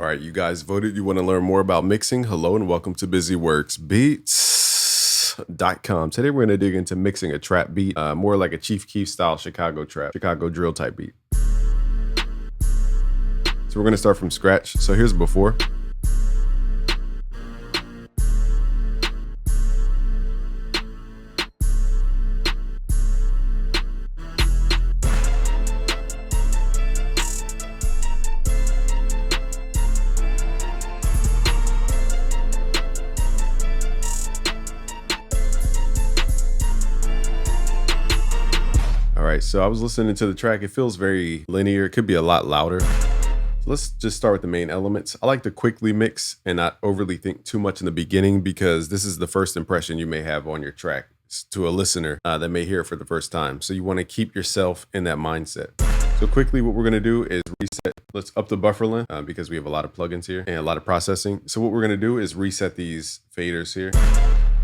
All right, you guys voted you want to learn more about mixing. Hello and welcome to BusyWorksBeats.com. Today we're going to dig into mixing a trap beat, more like a Chief Keef style Chicago trap, Chicago drill type beat. So we're going to start from scratch. So here's before. All right, so I was listening to the track. It feels very linear. It could be a lot louder. So let's just start with the main elements. I like to quickly mix and not overly think too much in the beginning because this is the first impression you may have on your track to a listener that may hear it for the first time. So you want to keep yourself in that mindset. So quickly, what we're going to do is reset. Let's up the buffer length because we have a lot of plugins here and a lot of processing. So what we're going to do is reset these faders here.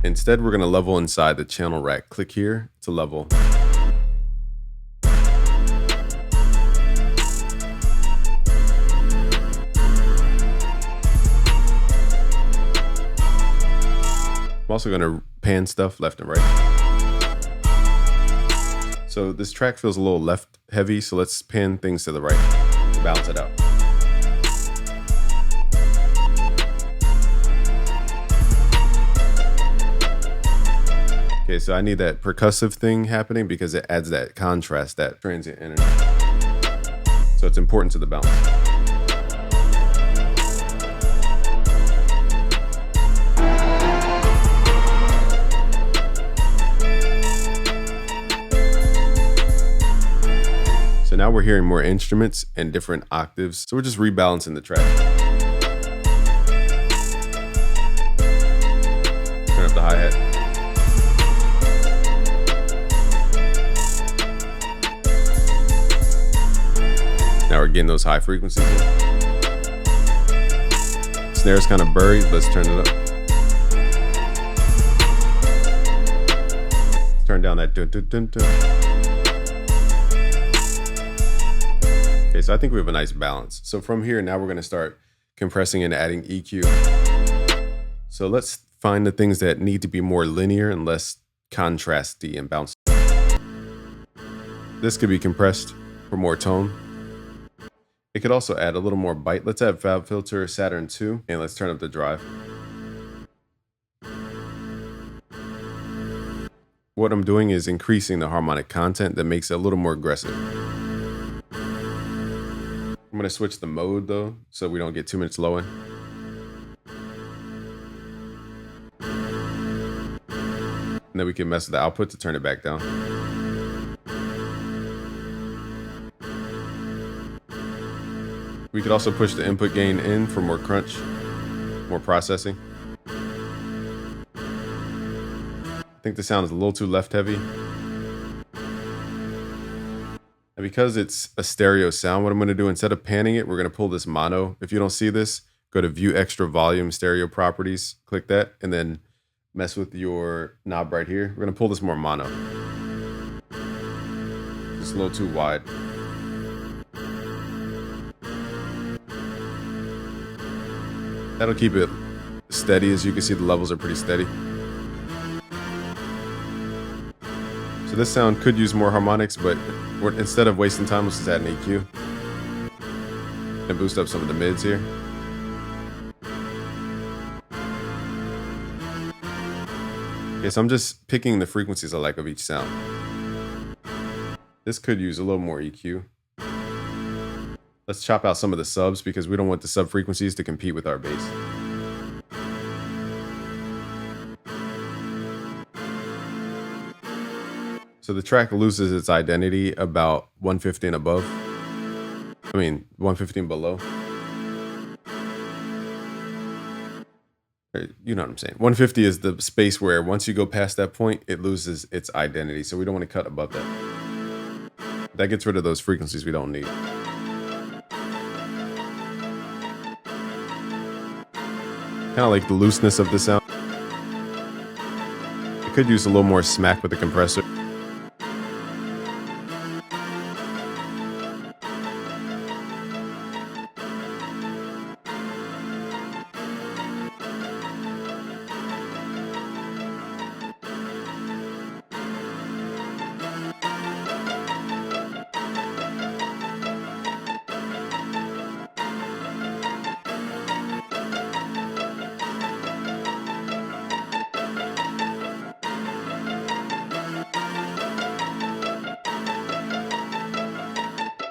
Instead, we're going to level inside the channel rack. Click here to level. I'm also going to pan stuff left and right. So this track feels a little left heavy, so let's pan things to the right to balance it out. Okay, so I need that percussive thing happening because it adds that contrast, that transient energy. So it's important to the balance. So now we're hearing more instruments and different octaves. So we're just rebalancing the track. Turn up the hi-hat. Now we're getting those high frequencies in. Snare's kind of buried. Let's turn it up. Let's turn down that dun dun dun dun. Okay, so I think we have a nice balance. So from here, now we're going to start compressing and adding EQ. So let's find the things that need to be more linear and less contrasty and bouncy. This could be compressed for more tone. It could also add a little more bite. Let's add FabFilter Saturn 2 and let's turn up the drive. What I'm doing is increasing the harmonic content that makes it a little more aggressive. I'm going to switch the mode though, so we don't get too much low end. And then we can mess with the output to turn it back down. We could also push the input gain in for more crunch, more processing. I think the sound is a little too left heavy. And because it's a stereo sound, what I'm going to do, instead of panning it, we're going to pull this mono. If you don't see this, go to View Extra Volume Stereo Properties, click that, and then mess with your knob right here. We're going to pull this more mono. It's a little too wide. That'll keep it steady. As you can see, the levels are pretty steady. So this sound could use more harmonics, but instead of wasting time, let's just add an EQ and boost up some of the mids here. Okay, so I'm just picking the frequencies I like of each sound. This could use a little more EQ. Let's chop out some of the subs because we don't want the sub frequencies to compete with our bass. So the track loses its identity about 150 and above. I mean, 150 and below. You know what I'm saying. 150 is the space where once you go past that point, it loses its identity. So we don't want to cut above that. That gets rid of those frequencies we don't need. Kind of like the looseness of the sound. It could use a little more smack with the compressor.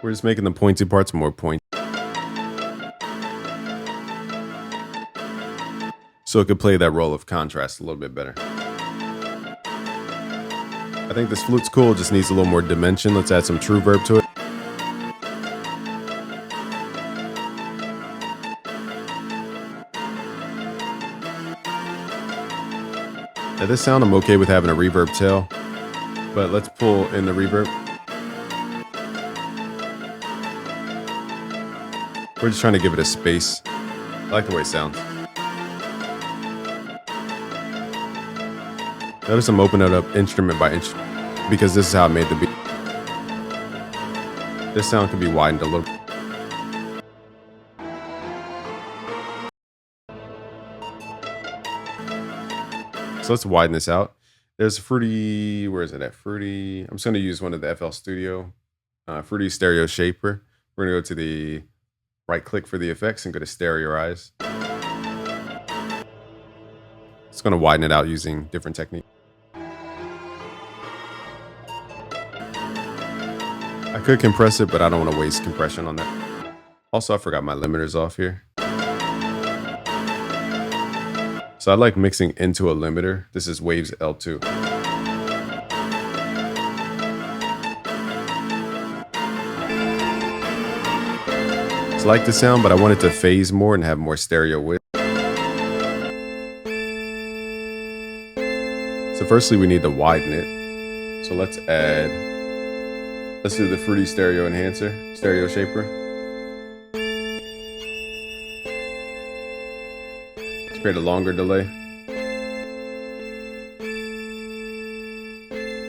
We're just making the pointy parts more pointy, so it could play that role of contrast a little bit better. I think this flute's cool, just needs a little more dimension. Let's add some true verb to it. Now this sound I'm okay with having a reverb tail, but let's pull in the reverb. We're just trying to give it a space. I like the way it sounds. Notice I'm opening it up instrument by instrument because this is how I made the beat. This sound can be widened a little. So let's widen this out. There's Fruity, where is it at? Fruity, I'm just gonna use one of the FL Studio, Fruity Stereo Shaper. We're gonna go to the right click for the effects and go to Stereoize. It's gonna widen it out using different techniques. I could compress it, but I don't want to waste compression on that. Also, I forgot my limiters off here. So I like mixing into a limiter. This is Waves L2. So I like the sound, but I want it to phase more and have more stereo width. So firstly, we need to widen it. So let's do the Fruity Stereo Enhancer, Stereo Shaper. Let's create a longer delay.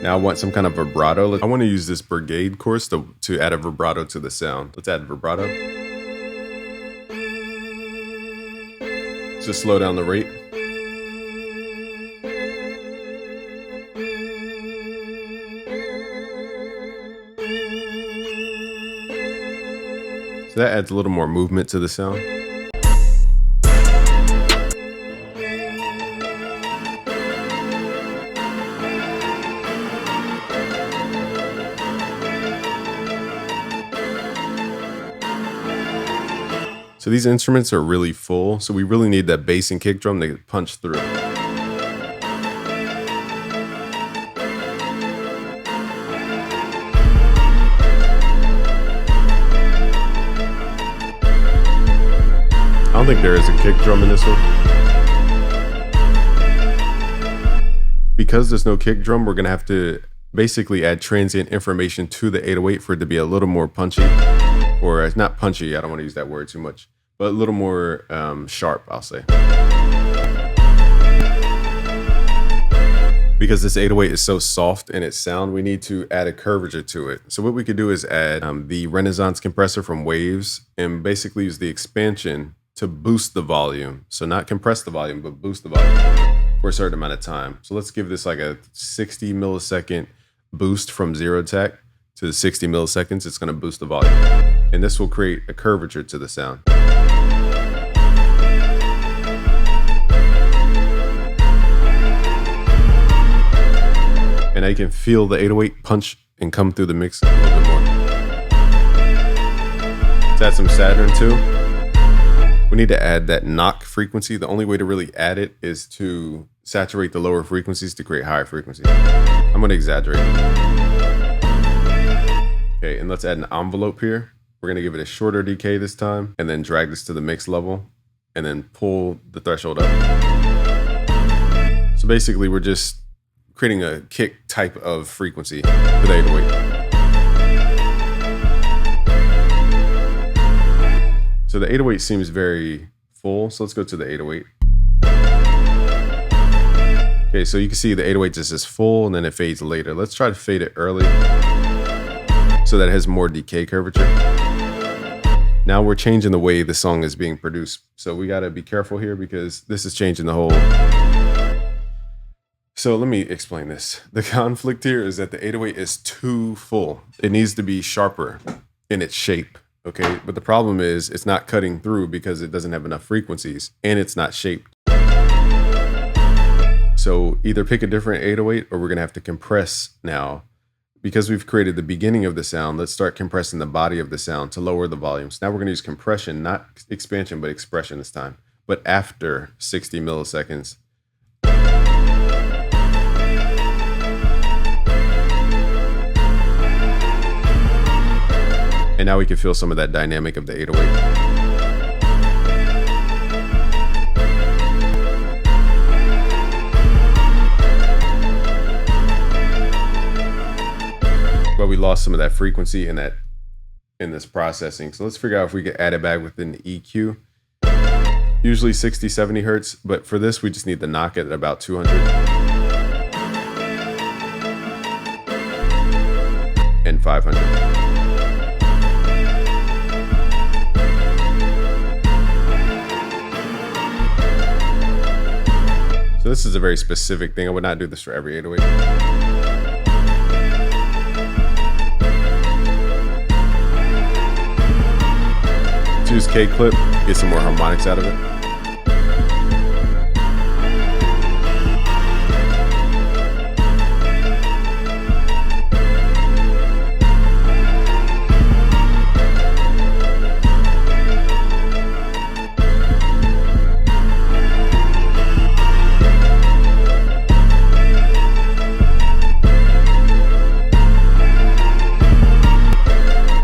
Now I want some kind of vibrato. I want to use this Brigade course to add a vibrato to the sound. Let's add vibrato. Let's just slow down the rate. So that adds a little more movement to the sound. So these instruments are really full, so we really need that bass and kick drum to punch through. I don't think there is a kick drum in this one. Because there's no kick drum, we're gonna have to basically add transient information to the 808 for it to be a little more punchy. Or not punchy, I don't want to use that word too much, but a little more sharp, I'll say. Because this 808 is so soft in its sound, we need to add a curvature to it. So what we could do is add the Renaissance compressor from Waves and basically use the expansion to boost the volume. So not compress the volume, but boost the volume for a certain amount of time. So let's give this like a 60 millisecond boost from 0 tach to 60 milliseconds. It's gonna boost the volume. And this will create a curvature to the sound. And now you can feel the 808 punch and come through the mix a little bit more. Let's add some Saturn too. We need to add that knock frequency. The only way to really add it is to saturate the lower frequencies to create higher frequencies. I'm gonna exaggerate. Okay, and let's add an envelope here. We're gonna give it a shorter decay this time, and then drag this to the mix level, and then pull the threshold up. So basically, we're just creating a kick type of frequency for the 808. So the 808 seems very full, so let's go to the 808. Okay, so you can see the 808 just is full and then it fades later. Let's try to fade it early so that it has more decay curvature. Now we're changing the way the song is being produced. So we gotta be careful here because this is changing the whole. So let me explain this. The conflict here is that the 808 is too full. It needs to be sharper in its shape. Okay, but the problem is it's not cutting through because it doesn't have enough frequencies and it's not shaped. So either pick a different 808 or we're gonna have to compress now Because we've created the beginning of the sound, let's start compressing the body of the sound to lower the volume. So now we're going to use compression, not expansion, but expression this time, but after 60 milliseconds. And now we can feel some of that dynamic of the 808. But we lost some of that frequency in this processing. So let's figure out if we could add it back within the EQ. Usually 60, 70 hertz, but for this, we just need to knock it at about 200. And 500. So this is a very specific thing. I would not do this for every 808. Use K-clip, get some more harmonics out of it.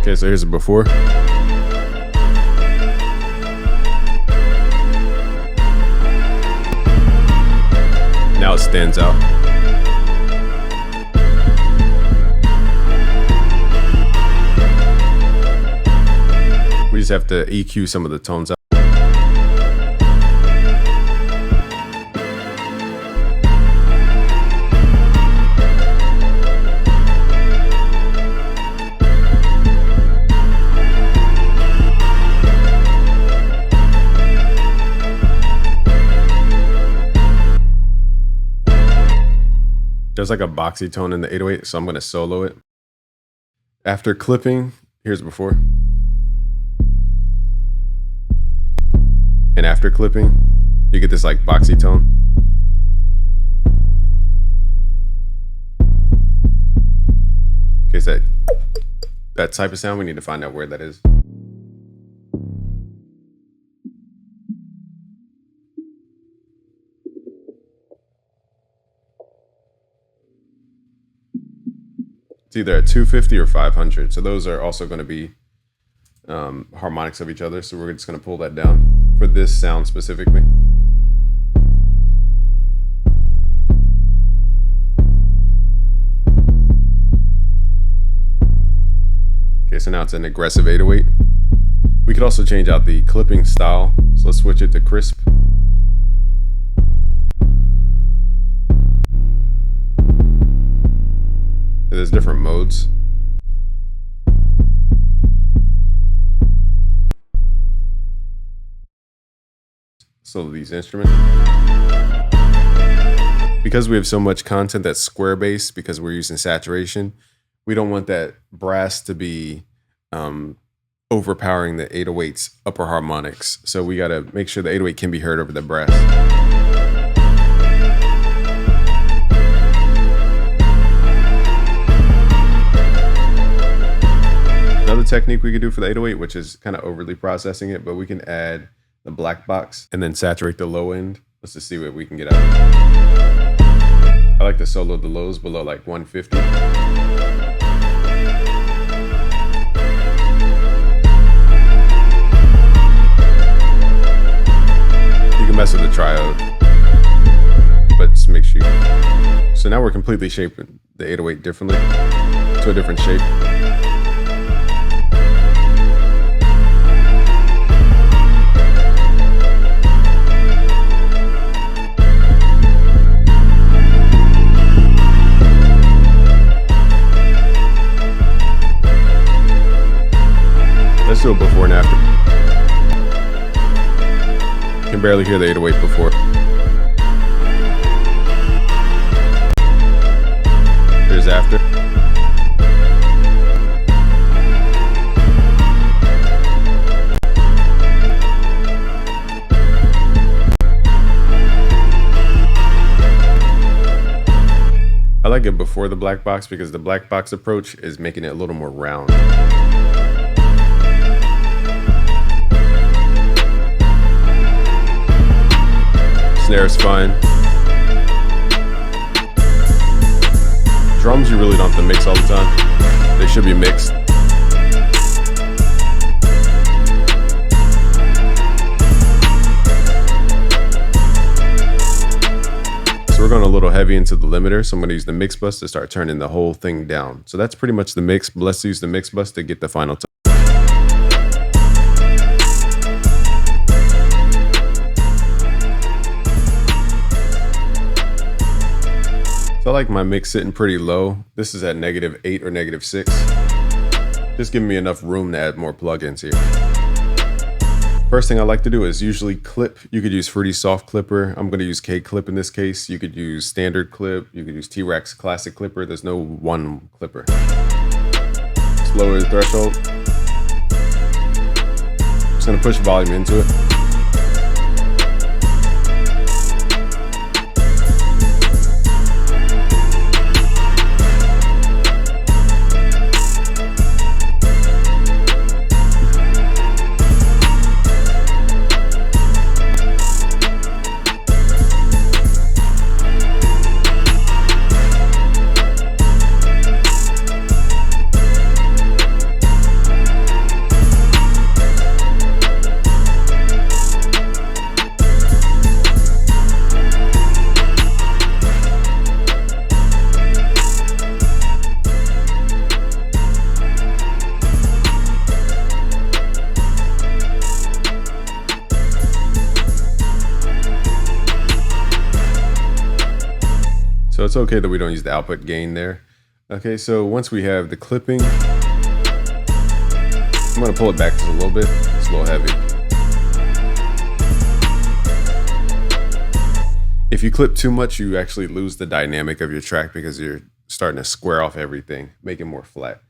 Okay, so here's a before. Now it stands out. We just have to EQ some of the tones out. There's like a boxy tone in the 808, so I'm going to solo it. After clipping, here's before. And after clipping, you get this like boxy tone. Okay, so that type of sound, we need to find out where that is. It's either at 250 or 500. So those are also going to be harmonics of each other. So we're just going to pull that down for this sound specifically. Okay, so now it's an aggressive 808. We could also change out the clipping style. So let's switch it to crisp. There's different modes. So these instruments. Because we have so much content that's square based, because we're using saturation, we don't want that brass to be overpowering the 808's upper harmonics. So we got to make sure the 808 can be heard over the brass. Another technique we could do for the 808, which is kind of overly processing it, but we can add the black box and then saturate the low end. Let's just see what we can get out of it. I like to solo the lows below like 150. You can mess with the triode, but just make sure you... So now we're completely shaping the 808 differently to a different shape. Let's do it before and after. Can barely hear the 808 before. Here's after. I like like it before the black box because the black box approach is making it a little more round. Snare is fine. Drums you really don't have to mix all the time. They should be mixed. So we're going a little heavy into the limiter, so I'm going to use the mix bus to start turning the whole thing down. So that's pretty much the mix, but let's use the mix bus to get the final tone. So I like my mix sitting pretty low. This is at -8 or -6. Just giving me enough room to add more plugins here. First thing I like to do is usually clip. You could use Fruity Soft Clipper. I'm going to use K-Clip in this case. You could use Standard Clip. You could use T-Rex Classic Clipper. There's no one clipper. Just lower the threshold. Just going to push volume into it. So it's okay that we don't use the output gain there. Okay, so once we have the clipping, I'm gonna pull it back just a little bit. It's a little heavy. If you clip too much, you actually lose the dynamic of your track because you're starting to square off everything, make it more flat.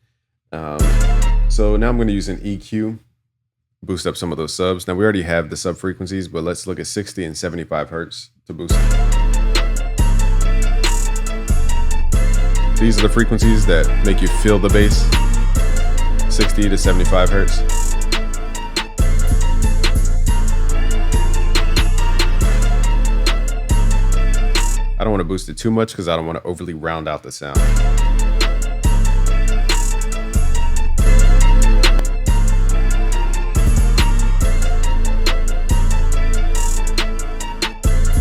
So now I'm gonna use an EQ, boost up some of those subs. Now we already have the sub frequencies, but let's look at 60 and 75 hertz to boost it. These are the frequencies that make you feel the bass, 60 to 75 hertz. I don't want to boost it too much because I don't want to overly round out the sound.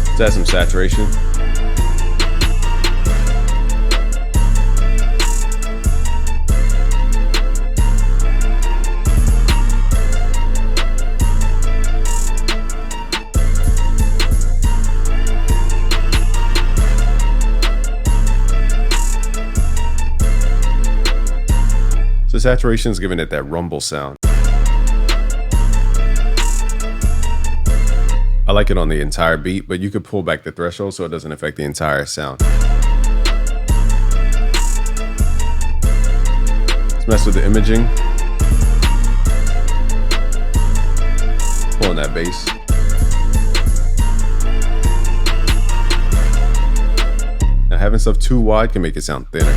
Let's add some saturation. So saturation is giving it that rumble sound. I like it on the entire beat, but you could pull back the threshold so it doesn't affect the entire sound. Let's mess with the imaging. Pulling that bass. Now having stuff too wide can make it sound thinner.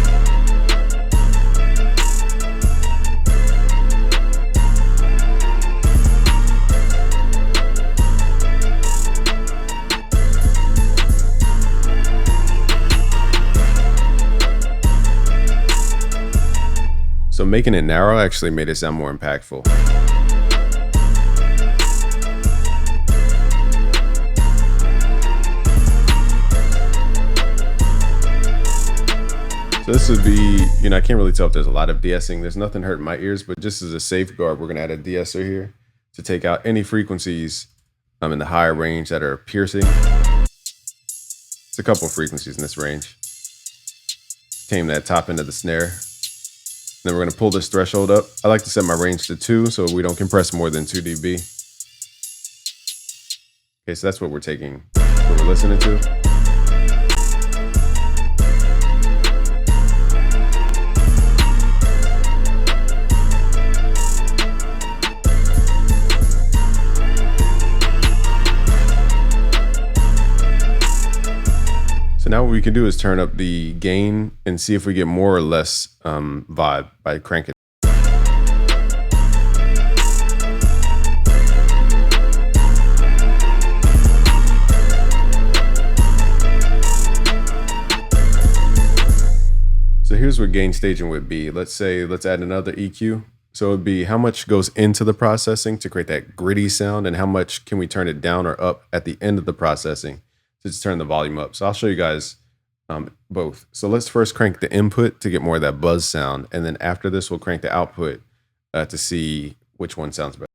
So making it narrow actually made it sound more impactful. So this would be, I can't really tell if there's a lot of de-essing. There's nothing hurting my ears, but just as a safeguard, we're gonna add a de-esser here to take out any frequencies in the higher range that are piercing. It's a couple of frequencies in this range. Tame that top end of the snare. Then we're going to pull this threshold up. I like to set my range to 2 so we don't compress more than 2 dB. Okay, so that's what we're taking, what we're listening to. So now what we can do is turn up the gain and see if we get more or less vibe by cranking. So here's what gain staging would be. Let's add another EQ. So it'd be how much goes into the processing to create that gritty sound, and how much can we turn it down or up at the end of the processing to just turn the volume up. So I'll show you guys both. So let's first crank the input to get more of that buzz sound. And then after this, we'll crank the output to see which one sounds better.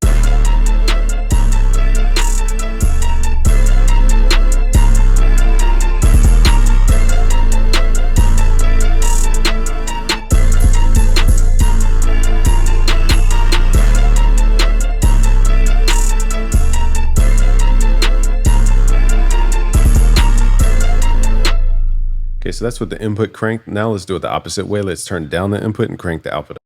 Okay, so that's with the input cranked. Now let's do it the opposite way. Let's turn down the input and crank the output up.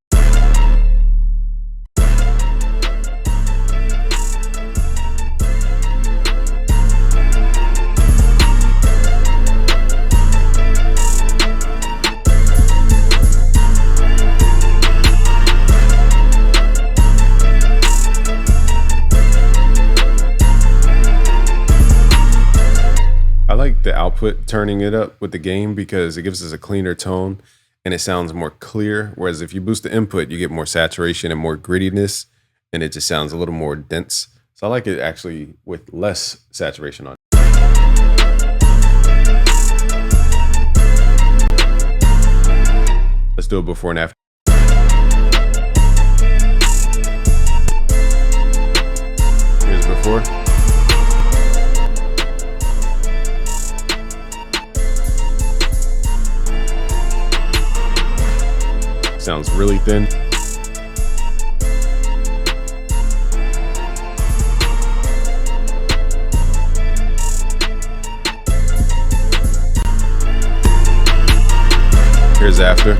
I like the output turning it up with the gain because it gives us a cleaner tone and it sounds more clear. Whereas if you boost the input, you get more saturation and more grittiness, and it just sounds a little more dense. So I like it actually with less saturation on it. Let's do it before and after. Here's before. Sounds really thin. Here's after.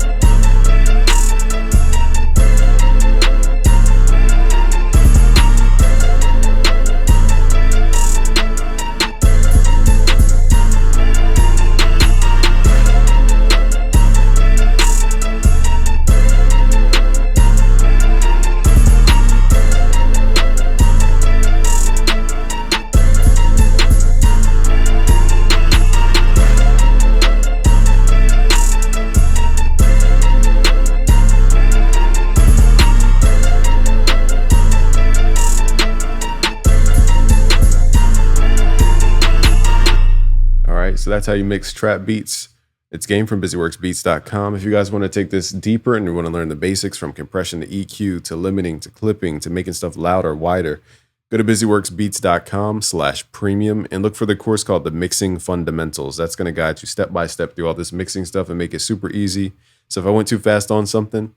So that's how you mix trap beats. It's Game from BusyWorksBeats.com. If you guys want to take this deeper and you want to learn the basics from compression to EQ to limiting to clipping to making stuff louder, wider, go to BusyWorksBeats.com/premium and look for the course called The Mixing Fundamentals. That's going to guide you step by step through all this mixing stuff and make it super easy. So if I went too fast on something,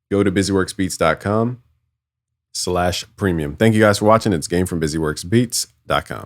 go to BusyWorksBeats.com/premium. Thank you guys for watching. It's Game from BusyWorksBeats.com.